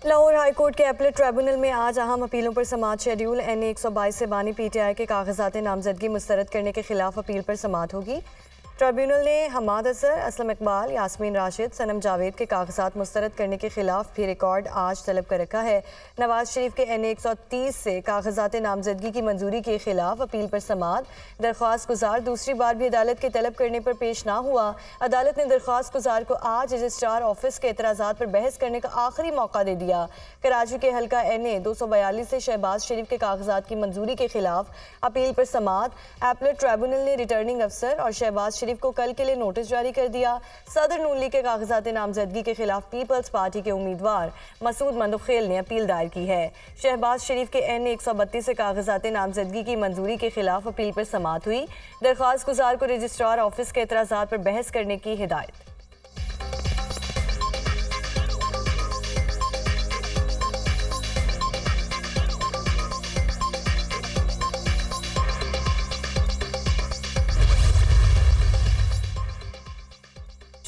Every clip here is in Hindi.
लाहौर हाईकोर्ट के अपीलेट ट्रिब्यूनल में आज अहम अपीलों पर समाअत शेड्यूल NA 122 से बानी PTI के कागजात नामजदगी मुस्तरद करने के खिलाफ अपील पर समाअत होगी। ट्रिब्यूनल ने हमाद असर, असलम इकबाल, यास्मीन राशिद, सनम जावेद के कागजात मुस्तरद करने के खिलाफ भी रिकॉर्ड आज तलब कर रखा है। नवाज शरीफ के NA 130 से कागजात नामजदगी की मंजूरी के खिलाफ अपील पर समाअत। दरख्वास्त गुजार दूसरी बार भी अदालत के तलब करने पर पेश ना हुआ। अदालत ने दरख्वास्त गुजार को आज रजिस्ट्रार ऑफिस के एतराज़ात पर बहस करने का आखिरी मौका दे दिया। कराची के हल्का NA 242 से शहबाज शरीफ के कागजात की मंजूरी के खिलाफ अपील पर समाअत। अपीलेट ट्रिब्यूनल ने रिटर्निंग अफसर और शहबाज शरीफ को कल के लिए नोटिस जारी कर दिया। सदर नून लीग के कागजात नामजदगी के खिलाफ पीपल्स पार्टी के उम्मीदवार मसूद मंदखेल ने अपील दायर की है। शहबाज शरीफ के NA 132 से कागजात नामजदगी की मंजूरी के खिलाफ अपील पर समाअत हुई। दरख्वास्त गुजार को रजिस्ट्रार ऑफिस के एतराज़ात पर बहस करने की हिदायत।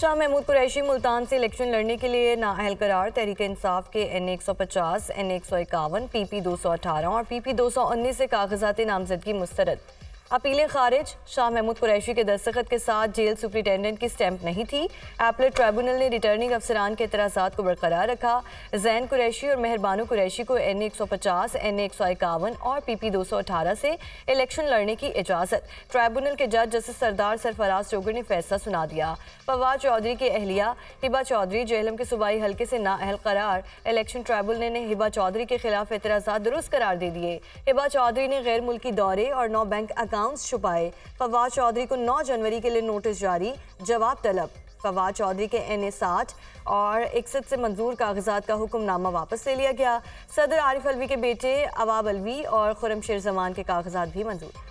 शाह महमूद कुरैशी मुल्तान से इलेक्शन लड़ने के लिए नाअहल करार। तहरीक इंसाफ के NA 150, NA 151, PP 218 और PP 219 से कागजात नामजदगी मुस्तरद। अपीलें खारिज। शाह महमूद कुरैशी के दस्तखत के साथ जेल सुप्रिटेंडेंट की स्टैंप नहीं थी। अपीलेट ट्रिब्यूनल ने रिटर्निंग अफसरान के एतराज़ात को बरकरार रखा। जैन कुरैशी और मेहरबानू कुरैशी को NA 150, NA 151 और PP 218 से इलेक्शन लड़ने की इजाज़त। ट्रिब्यूनल के जज जस्टिस सरदार सरफराज चौगर ने फैसला सुना दिया। फवाद चौधरी की अहलिया हिबा चौधरी जेहलम के सूबाई हल्के से नाअहल करार। इलेक्शन ट्रिब्यूनल ने हिबा चौधरी के खिलाफ एतराज़ात दुरुस्त करार दे दिए। हिबा चौधरी ने गैर मुल्की दौरे और 9 बैंक अकाउंट्स छुपाए। फवाद चौधरी को 9 जनवरी के लिए नोटिस जारी, जवाब तलब। फवाद चौधरी के NA 60 और 61 से मंजूर कागजात का हुक्मनामा वापस ले लिया गया। सदर आरिफ अलवी के बेटे अवाब अलवी और खुरम शेर जमान के कागजात भी मंजूर।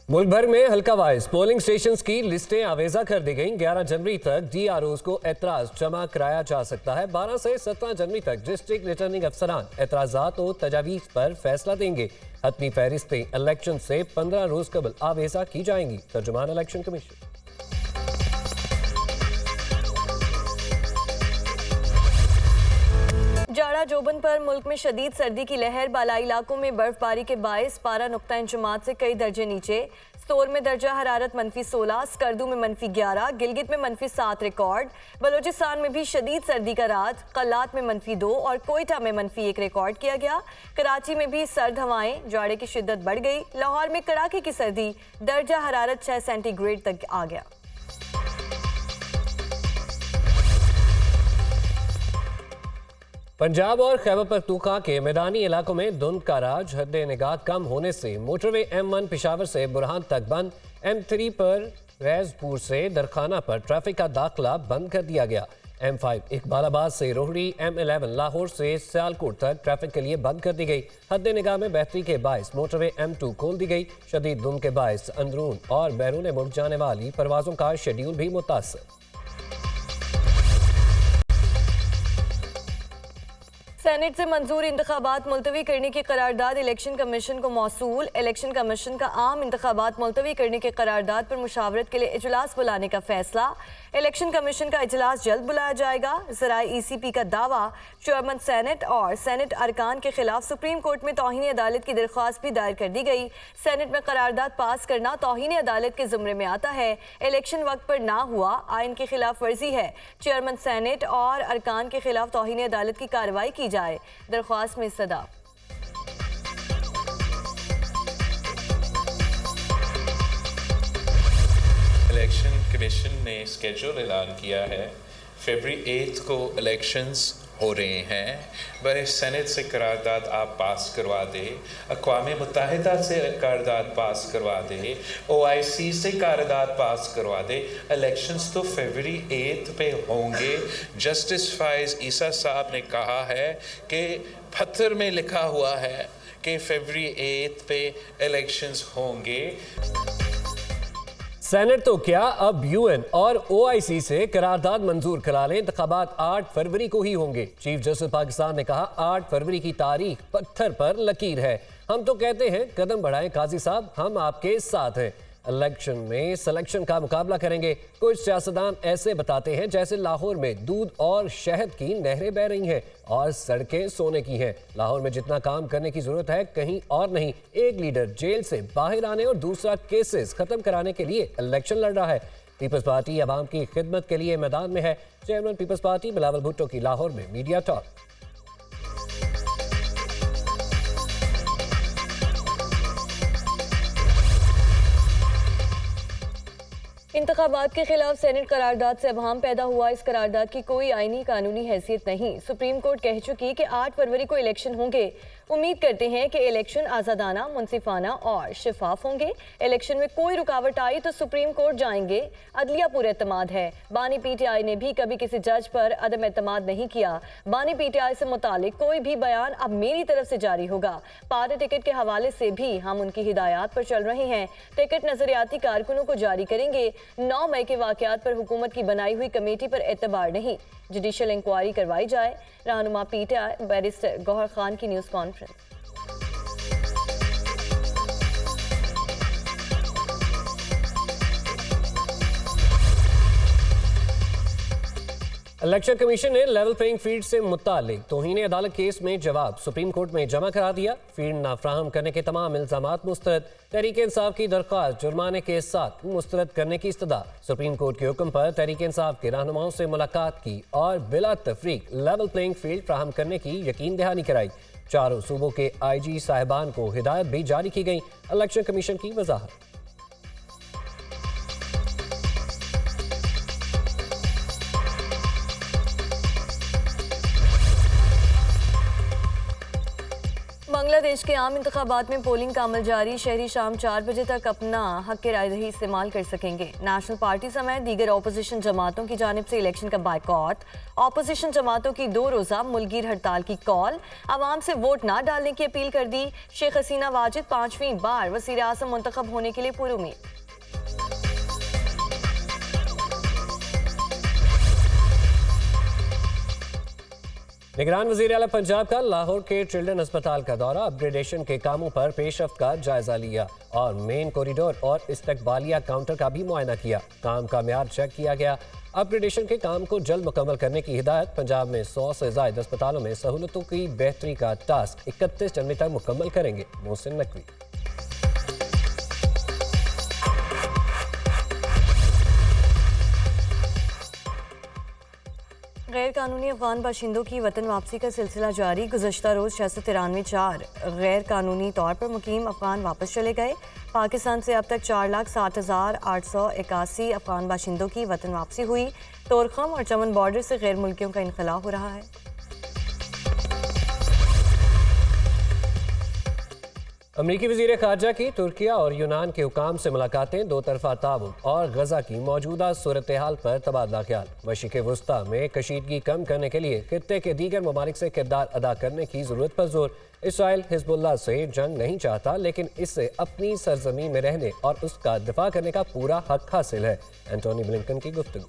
मुल्क भर में हल्का वाइज पोलिंग स्टेशंस की लिस्टें आवेजा कर दी गईं। 11 जनवरी तक DROs को एतराज जमा कराया जा सकता है। 12 से 17 जनवरी तक डिस्ट्रिक्ट रिटर्निंग अफसरान एतराजात और तजावीज़ पर फैसला देंगे। हतमी फहरिस्तें इलेक्शन से 15 रोज कबल आवेजा की जाएंगी। तर्जुमान इलेक्शन कमीशन। जाड़ा जोबन पर मुल्क में शदीद सर्दी की लहर। बालाई इलाकों में बर्फबारी के बायस पारा नुक्ता इंजुमात से कई दर्जे नीचे। सोर में दर्जा हरारत -16, स्कर्दू में -11, गिलगित में -7 रिकॉर्ड। बलोचिस्तान में भी शदीद सर्दी का रात। कल्लात में -2 और कोयटा में -1 रिकॉर्ड किया गया। कराची में भी सर्द हवाएं, जाड़े की शिद्दत बढ़ गई। लाहौर में कड़ाके की सर्दी, दर्जा हरारत 6 सेंटीग्रेड तक आ गया। पंजाब और खैबर पख्तूनख्वा के मैदानी इलाकों में धुंध का राज। हद निगाह कम होने से मोटरवे M1 पेशावर से बुरहान तक बंद। M3 पर रैजपुर से दरखाना पर ट्रैफिक का दाखिला बंद कर दिया गया। M5 इकबालाबाद से रोहड़ी, M11 लाहौर से सियालकोट तक ट्रैफिक के लिए बंद कर दी गई। हद निगाह में बेहतरी के बायस मोटरवे M2 खोल दी गई। शदीद धुंध के बायस अंदरून और बैरून मुल्क जाने वाली परवाजों का शेड्यूल भी मुतासर। सेनेट से मंजूर इंतखाबात मुलतवी करने की करारदाद इलेक्शन कमीशन को मौसूल। इलेक्शन कमीशन का आम इंतखाबात मुलतवी करने की करारदाद पर मुशावरत के लिए इजलास बुलाने का फैसला। इलेक्शन कमीशन का इजलास जल्द बुलाया जाएगा। ज़राए ECP का दावा। चेयरमैन सेनेट और सेनेट अरकान के खिलाफ सुप्रीम कोर्ट में तौहीन अदालत की दरख्वास्त भी दायर कर दी गई। सेनेट में करारदाद पास करना तौहीन अदालत के ज़ुमरे में आता है। इलेक्शन वक्त पर ना हुआ, आइन की खिलाफ वर्जी है। चेयरमैन सेनेट और अरकान के खिलाफ तौहीन अदालत की कार्रवाई की जाए। दरख्वास्त में सदा। इलेक्शन कमीशन ने स्केड्यूल ऐलान किया है। फरवरी 8 को इलेक्शंस हो रहे हैं। बर सेनेट से करारदाद आप पास करवा दें, अक़वाम मुत्तहिदा से करारदाद पास करवा दें, OIC से करारदाद पास करवा दें। इलेक्शंस तो फरवरी 8 पे होंगे। जस्टिस फाइज ईसा साहब ने कहा है कि पत्थर में लिखा हुआ है कि फरवरी 8 पे इलेक्शंस होंगे। सेनेट तो क्या, अब UN और OIC से करारदाद मंजूर करा लें। इंतखाबात 8 फरवरी को ही होंगे। चीफ जस्टिस पाकिस्तान ने कहा 8 फरवरी की तारीख पत्थर पर लकीर है। हम तो कहते हैं कदम बढ़ाएं काजी साहब, हम आपके साथ हैं। इलेक्शन में सिलेक्शन का मुकाबला करेंगे। कुछ सियासतदान ऐसे बताते हैं जैसे लाहौर में दूध और शहद की नहरें बह रही हैं और सड़कें सोने की हैं। लाहौर में जितना काम करने की जरूरत है कहीं और नहीं। एक लीडर जेल से बाहर आने और दूसरा केसेस खत्म कराने के लिए इलेक्शन लड़ रहा है। पीपल्स पार्टी अवाम की खिदमत के लिए मैदान में है। Chairman people's party Bilawal Bhutto की लाहौर में मीडिया टॉक। इंतखाबात के खिलाफ सेनेट करारदाद से अबहम पैदा हुआ। इस करारदाद की कोई आईनी कानूनी हैसियत नहीं। सुप्रीम कोर्ट कह चुकी कि 8 फरवरी को इलेक्शन होंगे। उम्मीद करते हैं कि इलेक्शन आज़ादाना, मुनसिफाना और शिफाफ होंगे। इलेक्शन में कोई रुकावट आई तो सुप्रीम कोर्ट जाएंगे। अदलिया पूरे एतमाद है। बानी पीटीआई ने भी कभी किसी जज पर अदम एतमाद नहीं किया। बानी पीटीआई से मुतालिक कोई भी बयान अब मेरी तरफ से जारी होगा। पार्टी टिकट के हवाले से भी हम उनकी हिदायत पर चल रहे हैं। टिकट नजरियाती कारकुनों को जारी करेंगे। 9 मई के वाकयात पर हुकूमत की बनाई हुई कमेटी पर एतबार नहीं। जुडिशियल इंक्वायरी करवाई जाए। रहनुमा पीटीआई बैरिस्टर गौहर खान की न्यूज़ कॉन्फ्रेंस। इलेक्शन कमीशन ने लेवल प्लेइंग फील्ड से मुतालिक तौहीन अदालत केस में जवाब सुप्रीम कोर्ट में जमा करा दिया। फील्ड नाफ्राहम करने के तमाम इल्जामात मुस्तरद। तहरीक इंसाफ की दरख्वास्त जुर्माने के साथ मुस्तरद करने की इस्तदा। सुप्रीम कोर्ट के हुक्म पर तहरीक इंसाफ के रहनुमाओं से मुलाकात की और बिला तफरीक लेवल प्लेइंग फील्ड फ्राहम करने की यकीन दहानी कराई। चारों सूबों के IG साहिबान को हिदायत भी जारी की गई। इलेक्शन कमीशन की वजाहत। बांग्लादेश के आम इंतखाबात में पोलिंग का अमल जारी। शहरी शाम 4 बजे तक अपना हक के राय दही इस्तेमाल कर सकेंगे। नेशनल पार्टी समेत दीगर अपोजिशन जमातों की जानिब से इलेक्शन का बायकॉट। अपोजिशन जमातों की 2 रोज़ा मुल्कगीर हड़ताल की कॉल। आवाम से वोट ना डालने की अपील कर दी। शेख हसीना वाजिद 5वीं बार वज़ीर आज़म मुंतखब होने के लिए पुरुमीद। निगरान वज़ीर आला पंजाब का लाहौर के चिल्ड्रन अस्पताल का दौरा। अपग्रेडेशन के कामों पर पेशरफ्त का जायजा लिया और मेन कॉरिडोर और इस्तकबालिया काउंटर का भी मुआयना किया। काम का म्यार चेक किया गया। अपग्रेडेशन के काम को जल्द मुकम्मल करने की हिदायत। पंजाब में 100 से ज़ायद अस्पतालों में सहूलतों की बेहतरी का टास्क 31 जनवरी तक मुकम्मल करेंगे मोहसिन नकवी। गैर कानूनी अफगान बाशिंदों की वतन वापसी का सिलसिला जारी। गुज़श्ता रोज़ 693 गैर कानूनी तौर पर मुकीम अफगान वापस चले गए। पाकिस्तान से अब तक 4,60,881 अफगान बाशिंदों की वतन वापसी हुई। तोरखम और चमन बॉर्डर से गैर मुल्कियों का इनखला हो रहा है। अमरीकी वज़ीर ख़ारजा की तुर्किया और यूनान के हुकाम से मुलाकातें। 2 तरफ़ा ताउन और गजा की मौजूदा सूरत हाल पर तबादला ख्याल। मशरिक़ वुस्ता में कशीदगी कम करने के लिए खित्ते के दीगर ममालिक से किरदार अदा करने की ज़रूरत पर जोर। इसराइल हिज़्बुल्लाह से जंग नहीं चाहता लेकिन इससे अपनी सरजमीन में रहने और उसका दिफा करने का पूरा हक हासिल है। एंटोनी ब्लिंकन की गुफ्तगू।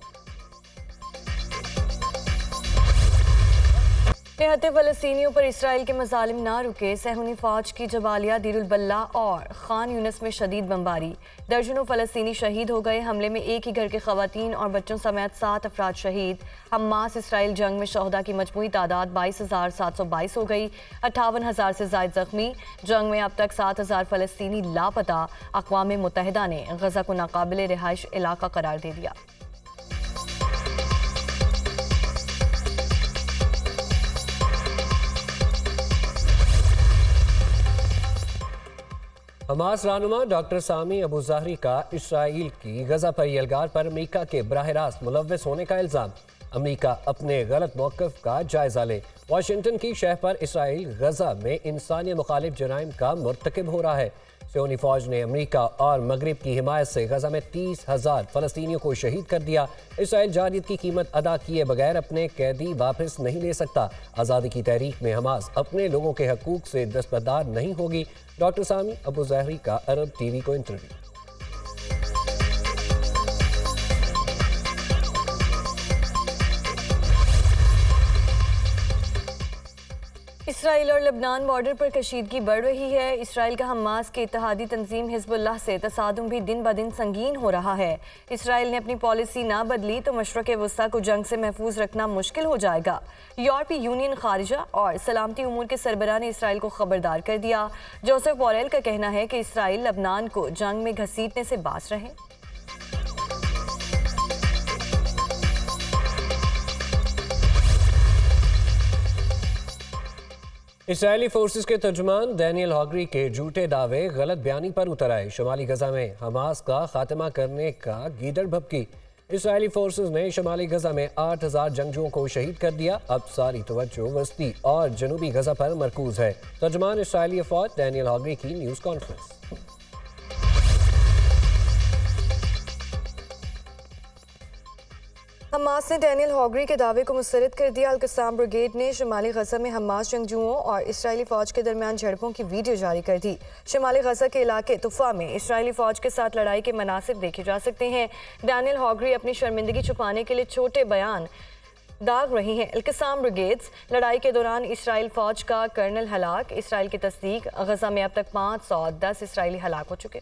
निहत्ते फ़लस्तीनियों पर इसराइल के मज़ालिम ना रुके। सहूनी फ़ौज की जबालिया, दीरुल बल्ला और खान यूनिस में शदीद बमबारी। दर्जनों फ़लस्तीनी शहीद हो गए। हमले में एक ही घर के ख़वातीन और बच्चों समेत 7 अफराद शहीद। हमास इसराइल जंग में शहदा की मजमूई तादाद 22,722 हो गई। 58,000 से ज़ायद ज़ख्मी। जंग में अब तक 7,000 फ़लस्तीनी लापता। अक़वाम मुत्तहिदा ने गज़ा को नाकाबिल रिहाइश इलाका करार दे दिया। हमास रहनुमा डॉक्टर सामी अबू ज़हरी का इसराइल की गजा पर यलगार पर अमरीका के बराह रास्त मुलव्वस होने का इल्ज़ाम। अमरीका अपने गलत मौक़िफ़ का जायजा ले। वाशिंगटन की शह पर इसराइल गजा में इंसानियत मुखालिफ जराइम का मुर्तकिब हो रहा है। सियोनी फ़ौज ने अमरीका और मगरिब की हिमायत से गजा में 30,000 फ़लस्तीनियों को शहीद कर दिया। इसराइल जारियत की कीमत अदा किए बगैर अपने कैदी वापस नहीं ले सकता। आज़ादी की तहरीक में हमास अपने लोगों के हकूक़ से दस्तबरदार नहीं होगी। डॉक्टर सामी अबू ज़हरी का अरब TV को इंटरव्यू। इसराइल और लेबनान बॉर्डर पर कशीदगी बढ़ रही है। इसराइल का हमास के इत्तेहादी तंजीम हिजबुल्लाह से तसादुम भी दिन ब दिन संगीन हो रहा है। इसराइल ने अपनी पॉलिसी ना बदली तो मशरक़ वस्ता को जंग से महफूज रखना मुश्किल हो जाएगा। यूरोपीय यूनियन खारिजा और सलामती उमूर के सरबराह ने इसराइल को खबरदार कर दिया। जोसेफ बोरेल का कहना है कि इसराइल लेबनान को जंग में घसीटने से बाज रहे। इसराइली फोर्सेस के तर्जुमान डैनियल हॉगरी के झूठे दावे गलत बयानी पर उतर आए। शुमाली गजा में हमास का खात्मा करने का गीदड़ भभकी। इसराइली फोर्सेस ने शुमाली गजा में 8000 जंगजुओं को शहीद कर दिया। अब सारी तवज्जो वस्ती और जनूबी गजा पर मरकूज है। तर्जुमान इसराइली फौज डैनियल हॉगरी की न्यूज़ कॉन्फ्रेंस। हमास ने डैनियल हॉगरी के दावे को मुस्तरद कर दिया। अल-कस्साम ब्रिगेड ने शुमाली गजा में हमास जंगजुओं और इसराइली फौज के दरमियान झड़पों की वीडियो जारी कर दी। शुमाली गजा के इलाके तुफा में इसराइली फौज के साथ लड़ाई के मनासिब देखे जा सकते हैं। डैनियल हॉगरी अपनी शर्मिंदगी छुपाने के लिए छोटे बयान दाग रही हैं। अल-कस्साम ब्रिगेड्स लड़ाई के दौरान इसराइल फौज का कर्नल हलाक। इसराइल की तस्दीक गजा में अब तक 510 इसराइली हलाक हो चुके।